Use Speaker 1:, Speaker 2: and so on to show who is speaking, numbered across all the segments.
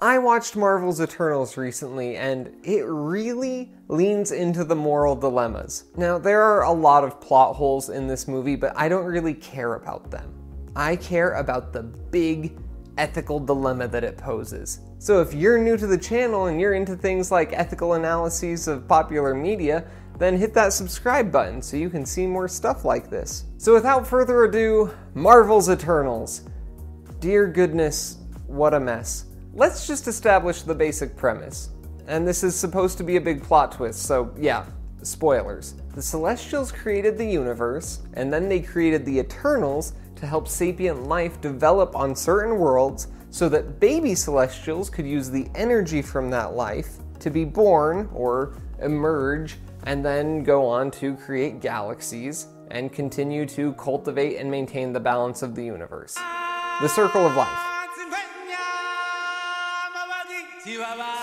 Speaker 1: I watched Marvel's Eternals recently, and it really leans into the moral dilemmas. Now, there are a lot of plot holes in this movie, but I don't really care about them. I care about the big ethical dilemma that it poses. So if you're new to the channel and you're into things like ethical analyses of popular media, then hit that subscribe button so you can see more stuff like this. So without further ado, Marvel's Eternals. Dear goodness, what a mess. Let's just establish the basic premise. And this is supposed to be a big plot twist, so yeah, spoilers. The Celestials created the universe, and then they created the Eternals to help sapient life develop on certain worlds so that baby Celestials could use the energy from that life to be born or emerge and then go on to create galaxies and continue to cultivate and maintain the balance of the universe. The circle of life.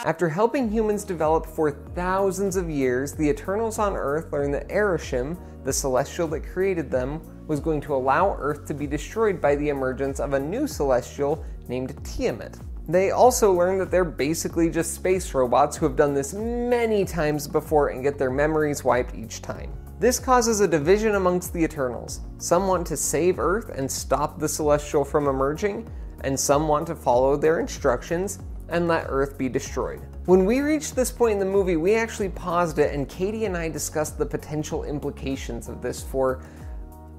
Speaker 1: After helping humans develop for thousands of years, the Eternals on Earth learned that Arishem, the Celestial that created them, was going to allow Earth to be destroyed by the emergence of a new Celestial named Tiamat. They also learned that they're basically just space robots who have done this many times before and get their memories wiped each time. This causes a division amongst the Eternals. Some want to save Earth and stop the Celestial from emerging, and some want to follow their instructions and let Earth be destroyed. When we reached this point in the movie, we actually paused it and Katie and I discussed the potential implications of this for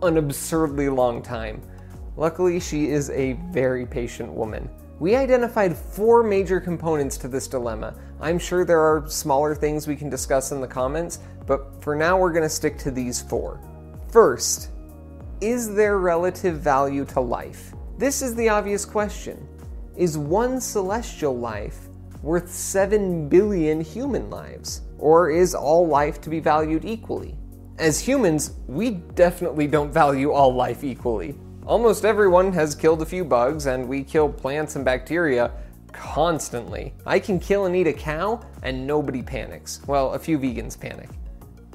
Speaker 1: an absurdly long time. Luckily, she is a very patient woman. We identified 4 major components to this dilemma. I'm sure there are smaller things we can discuss in the comments, but for now we're gonna stick to these 4. First, is there relative value to life? This is the obvious question. Is one celestial life worth 7 billion human lives? Or is all life to be valued equally? As humans, we definitely don't value all life equally. Almost everyone has killed a few bugs, and we kill plants and bacteria constantly. I can kill and eat a cow, and nobody panics. Well, a few vegans panic.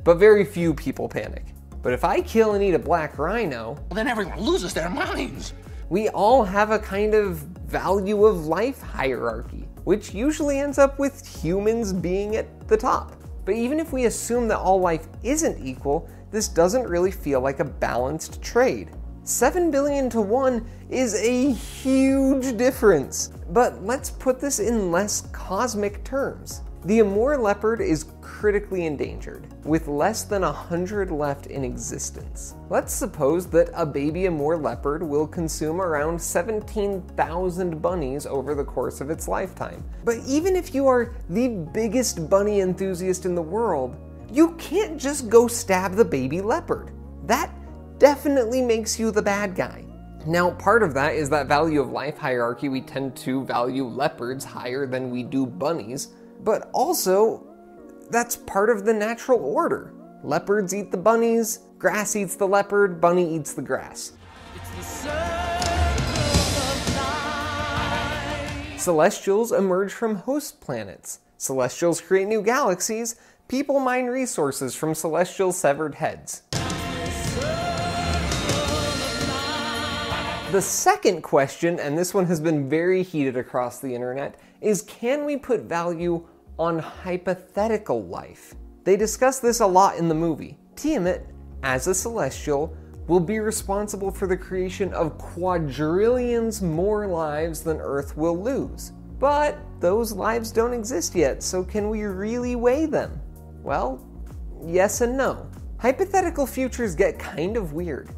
Speaker 1: But very few people panic. But if I kill and eat a black rhino,
Speaker 2: well, then everyone loses their minds.
Speaker 1: We all have a kind of value of life hierarchy, which usually ends up with humans being at the top. But even if we assume that all life isn't equal, this doesn't really feel like a balanced trade. 7 billion to 1 is a huge difference. But let's put this in less cosmic terms. The Amur leopard is critically endangered, with less than 100 left in existence. Let's suppose that a baby Amur leopard will consume around 17,000 bunnies over the course of its lifetime. But even if you are the biggest bunny enthusiast in the world, you can't just go stab the baby leopard. That definitely makes you the bad guy. Now, part of that is that value of life hierarchy. We tend to value leopards higher than we do bunnies. But also, that's part of the natural order. Leopards eat the bunnies, grass eats the leopard, bunny eats the grass. It's the circle of life. Celestials emerge from host planets. Celestials create new galaxies. People mine resources from celestial severed heads. The second question, and this one has been very heated across the internet, is can we put value on hypothetical life? They discuss this a lot in the movie. Tiamat, as a celestial, will be responsible for the creation of quadrillions more lives than Earth will lose. But those lives don't exist yet, so can we really weigh them? Well, yes and no. Hypothetical futures get kind of weird.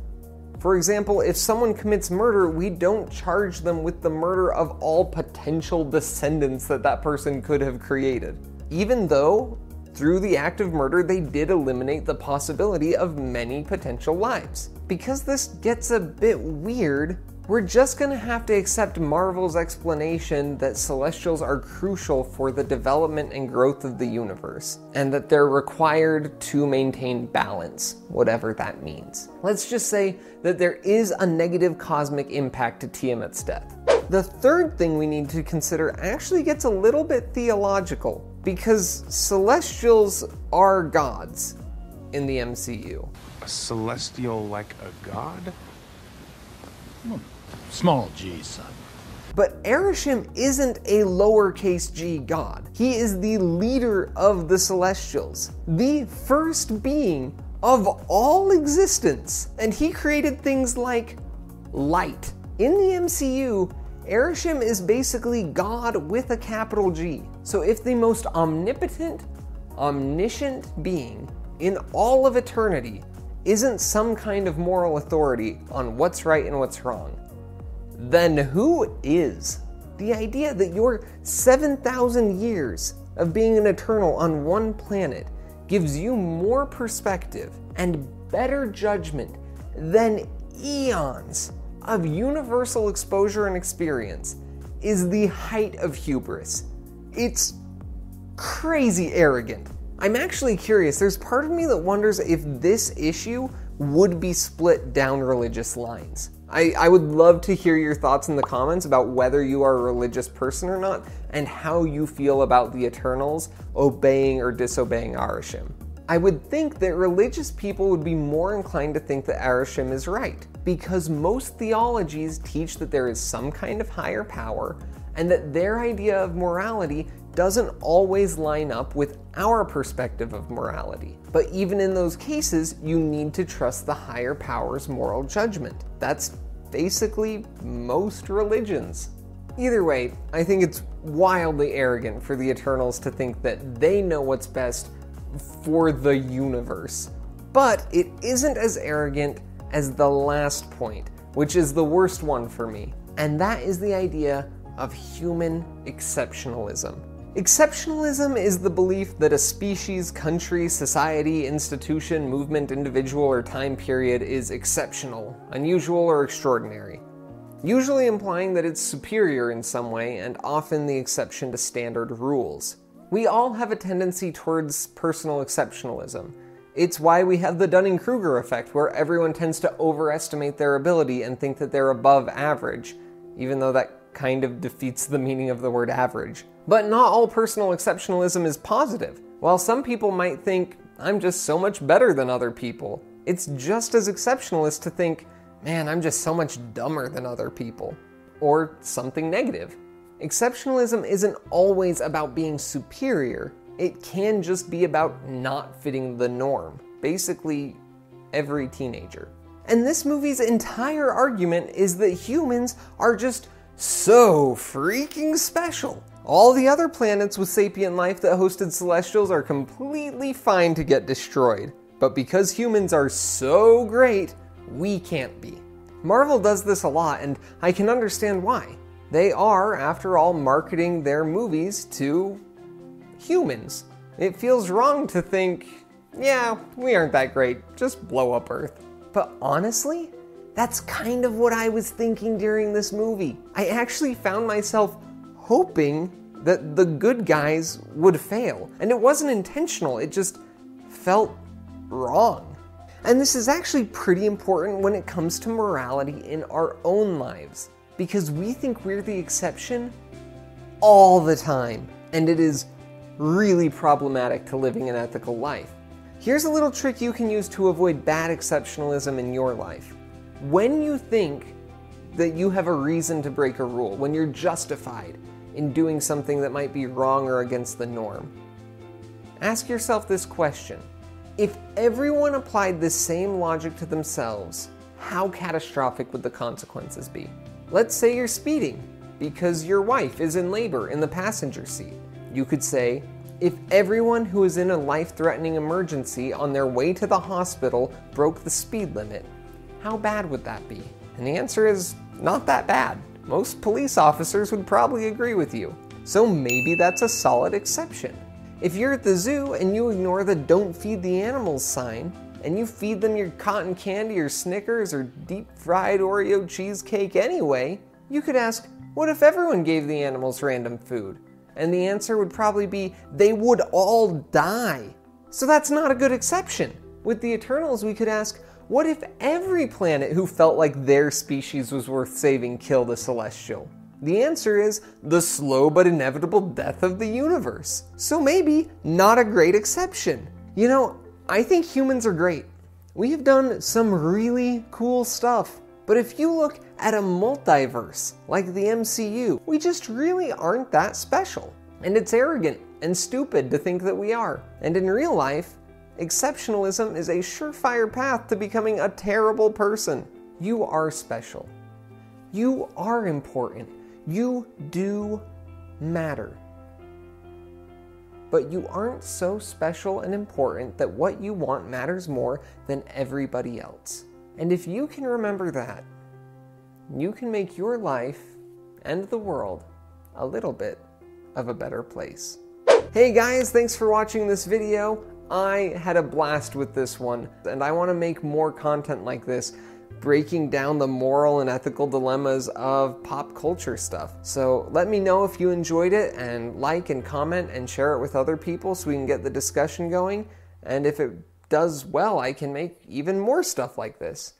Speaker 1: For example, if someone commits murder, we don't charge them with the murder of all potential descendants that person could have created. Even though, through the act of murder, they did eliminate the possibility of many potential lives. Because this gets a bit weird, we're just gonna have to accept Marvel's explanation that Celestials are crucial for the development and growth of the universe, and that they're required to maintain balance, whatever that means. Let's just say that there is a negative cosmic impact to Tiamat's death. The third thing we need to consider actually gets a little bit theological, because Celestials are gods in the MCU.
Speaker 3: A celestial like a god?
Speaker 4: Small g, son.
Speaker 1: But Arishem isn't a lowercase g god. He is the leader of the Celestials, the first being of all existence. And he created things like light. In the MCU, Arishem is basically God with a capital G. So if the most omnipotent, omniscient being in all of eternity isn't some kind of moral authority on what's right and what's wrong, then who is? The idea that your 7,000 years of being an eternal on one planet gives you more perspective and better judgment than eons of universal exposure and experience is the height of hubris. It's crazy arrogant. I'm actually curious, there's part of me that wonders if this issue would be split down religious lines. I would love to hear your thoughts in the comments about whether you are a religious person or not, and how you feel about the Eternals obeying or disobeying Arishem. I would think that religious people would be more inclined to think that Arishem is right, because most theologies teach that there is some kind of higher power, and that their idea of morality doesn't always line up with our perspective of morality. But even in those cases, you need to trust the higher power's moral judgment. That's basically most religions. Either way, I think it's wildly arrogant for the Eternals to think that they know what's best for the universe. But it isn't as arrogant as the last point, which is the worst one for me. And that is the idea of human exceptionalism. Exceptionalism is the belief that a species, country, society, institution, movement, individual, or time period is exceptional, unusual, or extraordinary, usually implying that it's superior in some way and often the exception to standard rules. We all have a tendency towards personal exceptionalism. It's why we have the Dunning-Kruger effect, where everyone tends to overestimate their ability and think that they're above average, even though that kind of defeats the meaning of the word average. But not all personal exceptionalism is positive. While some people might think, I'm just so much better than other people, it's just as exceptionalist to think, man, I'm just so much dumber than other people, or something negative. Exceptionalism isn't always about being superior. It can just be about not fitting the norm. Basically, every teenager. And this movie's entire argument is that humans are just so freaking special. All the other planets with sapient life that hosted Celestials are completely fine to get destroyed. But because humans are so great, we can't be. Marvel does this a lot, and I can understand why. They are, after all, marketing their movies to humans. It feels wrong to think, yeah, we aren't that great, just blow up Earth. But honestly, that's kind of what I was thinking during this movie. I actually found myself hoping that the good guys would fail. And it wasn't intentional, it just felt wrong. And this is actually pretty important when it comes to morality in our own lives, because we think we're the exception all the time, and it is really problematic to living an ethical life. Here's a little trick you can use to avoid bad exceptionalism in your life. When you think that you have a reason to break a rule, when you're justified in doing something that might be wrong or against the norm, ask yourself this question. If everyone applied the same logic to themselves, how catastrophic would the consequences be? Let's say you're speeding because your wife is in labor in the passenger seat. You could say, if everyone who is in a life-threatening emergency on their way to the hospital broke the speed limit, how bad would that be? And the answer is not that bad. Most police officers would probably agree with you. So maybe that's a solid exception. If you're at the zoo and you ignore the "Don't feed the animals" sign, and you feed them your cotton candy or Snickers or deep-fried Oreo cheesecake anyway, you could ask, what if everyone gave the animals random food? And the answer would probably be, they would all die. So that's not a good exception. With the Eternals, we could ask, what if every planet who felt like their species was worth saving killed a Celestial? The answer is the slow but inevitable death of the universe. So maybe not a great exception. You know, I think humans are great. We have done some really cool stuff. But if you look at a multiverse like the MCU, we just really aren't that special. And it's arrogant and stupid to think that we are. And in real life, exceptionalism is a surefire path to becoming a terrible person. You are special. You are important. You do matter. But you aren't so special and important that what you want matters more than everybody else. And if you can remember that, you can make your life and the world a little bit of a better place. Hey guys, thanks for watching this video. I had a blast with this one, and I want to make more content like this, breaking down the moral and ethical dilemmas of pop culture stuff. So let me know if you enjoyed it, and like and comment and share it with other people so we can get the discussion going. And if it does well, I can make even more stuff like this.